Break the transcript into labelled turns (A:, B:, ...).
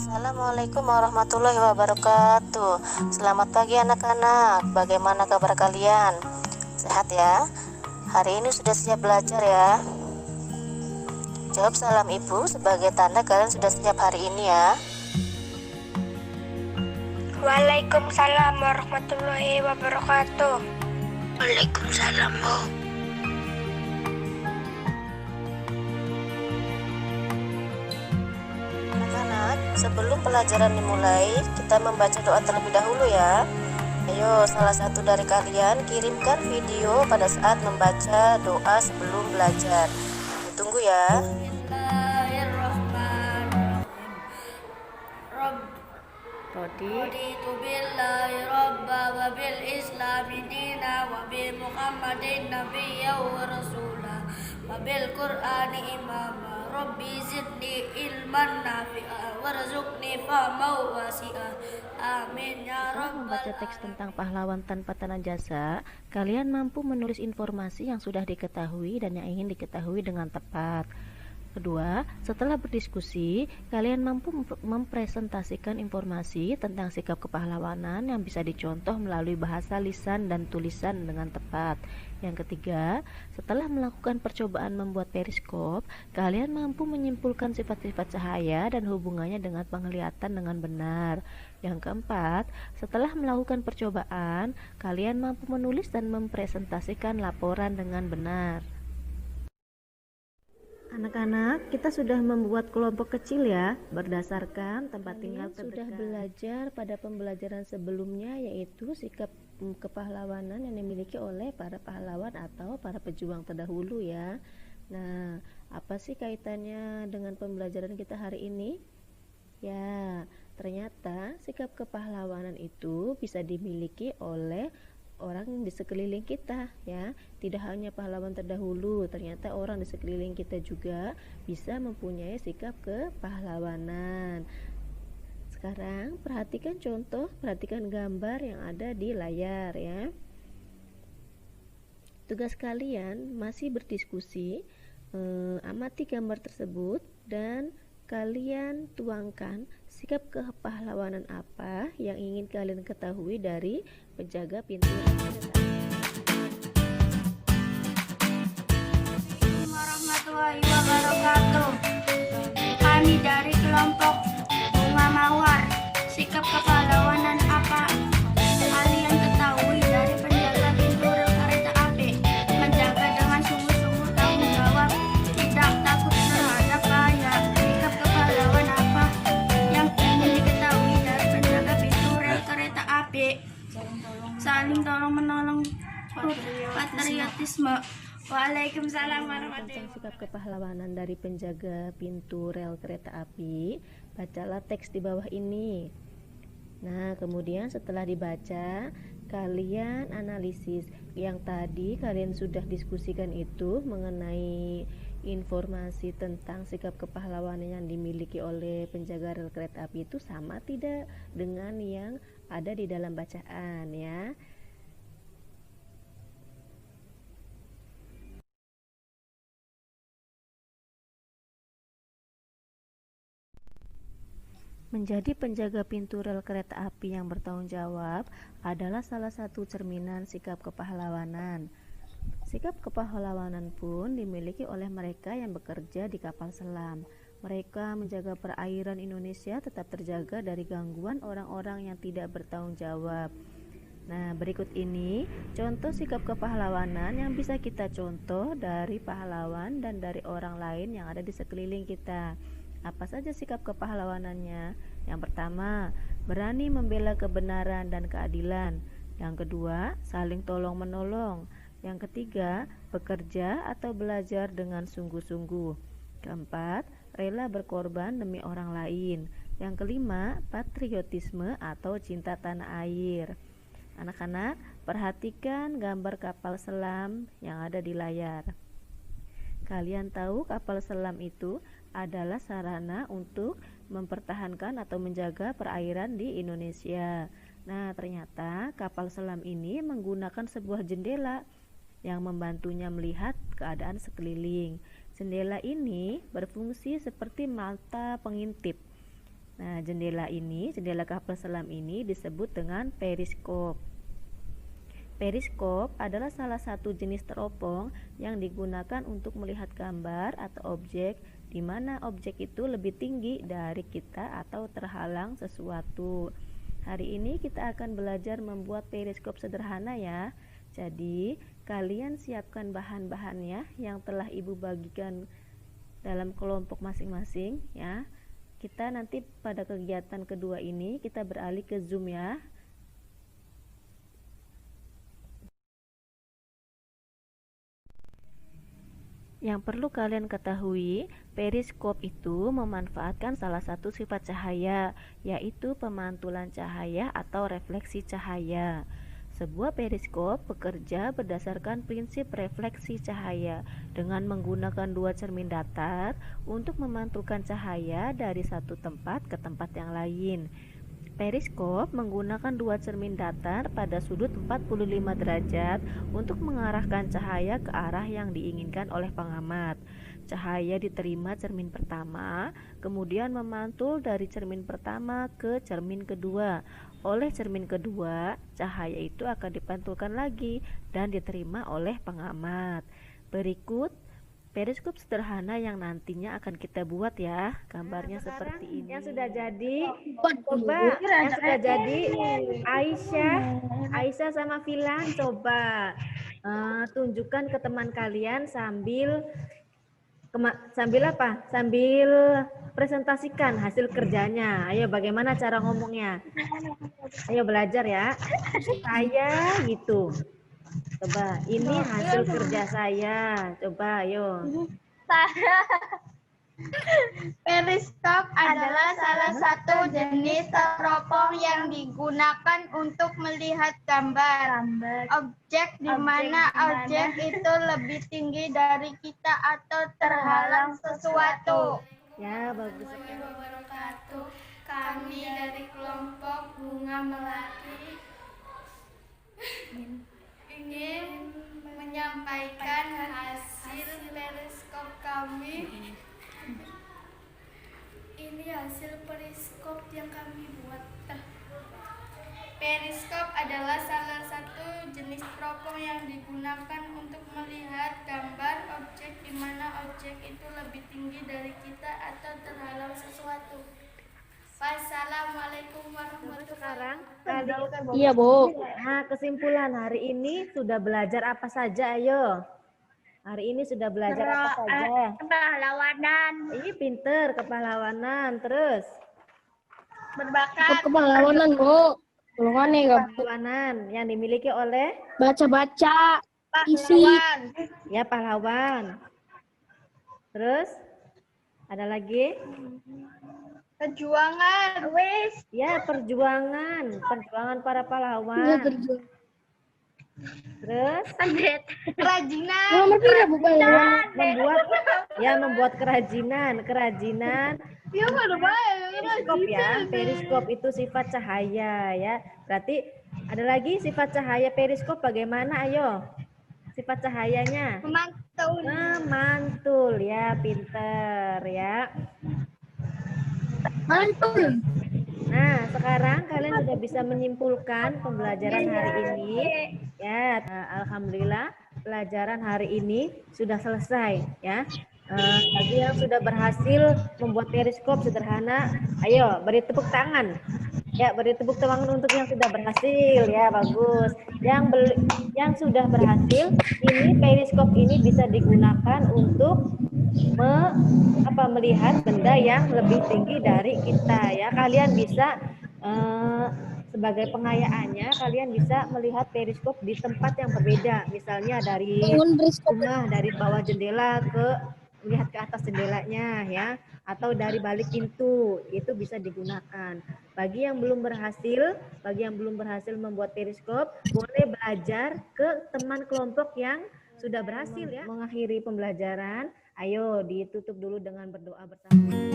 A: Assalamualaikum warahmatullahi wabarakatuh. Selamat pagi anak-anak. Bagaimana kabar kalian? Sehat ya? Hari ini sudah siap belajar ya? Jawab salam ibu sebagai tanda kalian sudah siap hari ini ya.
B: Waalaikumsalam warahmatullahi wabarakatuh.
C: Waalaikumsalam, Bu.
A: Anak-anak, sebelum pelajaran dimulai, kita membaca doa terlebih dahulu ya. Ayo, salah satu dari kalian kirimkan video pada saat membaca doa sebelum belajar. Ditunggu ya.
C: Raditu billahi rabba wa bil islami dina wa bi muhammadin nabiyya wa rasula wa bil qur'ani imama rabbi zidni ilman nafi'a warzuqni fahma wasi'a amin ya
D: Setelah
C: rabbal
D: membaca teks tentang pahlawan tanpa tanda jasa, kalian mampu menulis informasi yang sudah diketahui dan yang ingin diketahui dengan tepat. Kedua, setelah berdiskusi, kalian mampu mempresentasikan informasi tentang sikap kepahlawanan yang bisa dicontoh melalui bahasa lisan dan tulisan dengan tepat. Yang ketiga, setelah melakukan percobaan membuat periskop, kalian mampu menyimpulkan sifat-sifat cahaya dan hubungannya dengan penglihatan dengan benar. Yang keempat, setelah melakukan percobaan, kalian mampu menulis dan mempresentasikan laporan dengan benar. Anak-anak, kita sudah membuat kelompok kecil ya, berdasarkan tempat tinggal terdekat. Sudah belajar pada pembelajaran sebelumnya, yaitu sikap kepahlawanan yang dimiliki oleh para pahlawan atau para pejuang terdahulu ya. Nah, apa sih kaitannya dengan pembelajaran kita hari ini? Ya, ternyata sikap kepahlawanan itu bisa dimiliki oleh orang di sekeliling kita ya. Tidak hanya pahlawan terdahulu, ternyata orang di sekeliling kita juga bisa mempunyai sikap kepahlawanan. Sekarang perhatikan contoh, perhatikan gambar yang ada di layar ya. Tugas kalian masih berdiskusi, amati gambar tersebut dan kalian tuangkan sikap kepahlawanan apa yang ingin kalian ketahui dari penjaga pintu.
B: Warahmatullahi wabarakatuh. Kami dari kelompok Bunga Mawar. Sikap kepahlawanan apa kalian ketahui dari penjaga pintu rel kereta api? Menjaga dengan sungguh-sungguh tanggung jawab, tidak takut terhadap bahaya. Sikap kepahlawan apa yang ingin diketahui dari penjaga pintu rel kereta api? Saling tolong menolong, patriotisme. Waalaikumsalam warahmatullahi
D: Tentang sikap kepahlawanan dari penjaga pintu rel kereta api, bacalah teks di bawah ini. Nah, kemudian setelah dibaca, kalian analisis yang tadi kalian sudah diskusikan itu mengenai informasi tentang sikap kepahlawanan yang dimiliki oleh penjaga rel kereta api itu sama tidak dengan yang ada di dalam bacaan ya. Menjadi penjaga pintu rel kereta api yang bertanggung jawab adalah salah satu cerminan sikap kepahlawanan. Sikap kepahlawanan pun dimiliki oleh mereka yang bekerja di kapal selam. Mereka menjaga perairan Indonesia tetap terjaga dari gangguan orang-orang yang tidak bertanggung jawab. Nah, berikut ini contoh sikap kepahlawanan yang bisa kita contoh dari pahlawan dan dari orang lain yang ada di sekeliling kita. Apa saja sikap kepahlawanannya? Yang pertama, berani membela kebenaran dan keadilan. Yang kedua, saling tolong-menolong. Yang ketiga, bekerja atau belajar dengan sungguh-sungguh. Keempat, rela berkorban demi orang lain. Yang kelima, patriotisme atau cinta tanah air. Anak-anak, perhatikan gambar kapal selam yang ada di layar. Kalian tahu kapal selam itu adalah sarana untuk mempertahankan atau menjaga perairan di Indonesia. Nah, ternyata kapal selam ini menggunakan sebuah jendela yang membantunya melihat keadaan sekeliling. Jendela ini berfungsi seperti mata pengintip Nah, jendela kapal selam ini disebut dengan periskop. Periskop adalah salah satu jenis teropong yang digunakan untuk melihat gambar atau objek di mana objek itu lebih tinggi dari kita atau terhalang sesuatu. Hari ini kita akan belajar membuat periskop sederhana ya. Jadi, kalian siapkan bahan-bahannya yang telah Ibu bagikan dalam kelompok masing-masing ya. Kita nanti pada kegiatan kedua ini kita beralih ke Zoom ya. Yang perlu kalian ketahui, periskop itu memanfaatkan salah satu sifat cahaya, yaitu pemantulan cahaya atau refleksi cahaya. Sebuah periskop bekerja berdasarkan prinsip refleksi cahaya dengan menggunakan dua cermin datar untuk memantulkan cahaya dari satu tempat ke tempat yang lain. Periskop menggunakan dua cermin datar pada sudut 45 derajat untuk mengarahkan cahaya ke arah yang diinginkan oleh pengamat. Cahaya diterima cermin pertama, kemudian memantul dari cermin pertama ke cermin kedua. Oleh cermin kedua, cahaya itu akan dipantulkan lagi dan diterima oleh pengamat. Berikut periskop sederhana yang nantinya akan kita buat ya. Gambarnya seperti ini. Yang sudah jadi, coba yang sudah jadi Aisyah sama Filan coba tunjukkan ke teman kalian sambil apa? Sambil presentasikan hasil kerjanya. Ayo bagaimana cara ngomongnya? Ayo belajar ya. Saya gitu. Coba, ini hasil kerja saya. Coba, ayo.
B: Periskop adalah salah satu jenis teropong yang digunakan untuk melihat gambar objek di mana objek itu lebih tinggi dari kita atau terhalang sesuatu.
D: Ya, bagus.
C: Wabarakatuh. Kami dari kelompok Bunga Melati ingin menyampaikan hasil periskop kami. Ini hasil periskop yang kami buat. Periskop adalah salah satu jenis teropong yang digunakan untuk melihat gambar objek di mana objek itu lebih tinggi dari kita atau terhalang sesuatu. Wassalamualaikum warahmatullahi wabarakatuh.
D: Iya, Bu. Nah, kesimpulan hari ini sudah belajar apa saja, ayo. Hari ini sudah belajar apa saja?
B: Kepahlawanan,
D: Ini pinter, kepahlawanan, terus
B: berbakat,
E: Kepahlawanan, Bu. Golongan nih,
D: kepahlawanan yang dimiliki oleh
E: baca-baca, isi.
B: pahlawan,
D: ya pahlawan. Terus ada lagi?
B: perjuangan,
D: Ya, perjuangan para
E: Iya,
D: pahlawan.
E: berjuang.
D: Terus
B: kerajinan,
E: Nomor berapa, Bu?
D: membuat kerajinan.
B: ya
D: Periskop ya, periskop itu sifat cahaya ya. Berarti ada lagi sifat cahaya periskop bagaimana? Ayo, sifat cahayanya memantul ya, pinter ya.
E: Mantul.
D: Nah, sekarang kalian sudah bisa menyimpulkan pembelajaran hari ini. Ya, alhamdulillah pelajaran hari ini sudah selesai ya. Bagi yang sudah berhasil membuat periskop sederhana, ayo beri tepuk tangan. Ya, beri tepuk tangan untuk yang sudah berhasil ya, bagus. Yang sudah berhasil, ini periskop ini bisa digunakan untuk melihat benda yang lebih tinggi dari kita ya. Kalian bisa sebagai pengayaannya, kalian bisa melihat periskop di tempat yang berbeda. Misalnya dari rumah, dari bawah jendela ke melihat ke atas jendelanya ya, atau dari balik pintu, itu bisa digunakan. Bagi yang belum berhasil membuat periskop, boleh belajar ke teman kelompok yang sudah berhasil ya. Mengakhiri pembelajaran, ayo ditutup dulu dengan berdoa bersama.